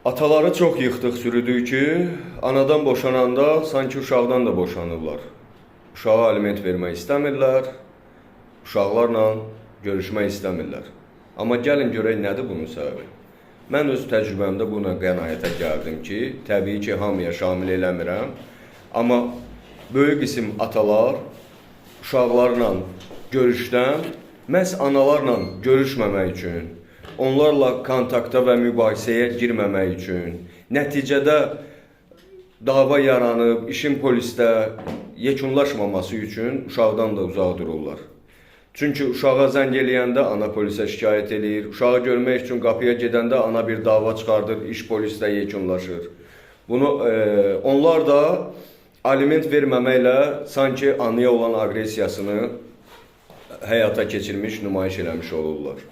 Ataları çox yıxdıq, sürüdük ki, anadan boşananda sanki uşaqdan da boşanırlar. Uşağa aliment vermək istəmirlər, uşaqlarla görüşmək istəmirlər. Amma gəlin görək nədir bunun səbəbi. Mən öz təcrübəmdə buna qənaətə gəldim ki, təbii ki, hamıya şamil eləmirəm. Amma böyük qism atalar uşaqlarla görüşdən məhz analarla görüşməmək üçün, onlarla kontakta və mübahisəyə girməmək üçün, nəticədə dava yaranıb, işin polisdə yekunlaşmaması üçün uşaqdan da uzaq dururlar. Çünki uşağa zəng eləyəndə ana polisə şikayət eləyir, uşağı görmək üçün qapıya gedəndə ana bir dava çıxardır, iş polisdə yekunlaşır. Onlar da aliment verməməklə sanki anaya olan aqressiyasını həyata keçirmiş, nümayiş eləmiş olurlar.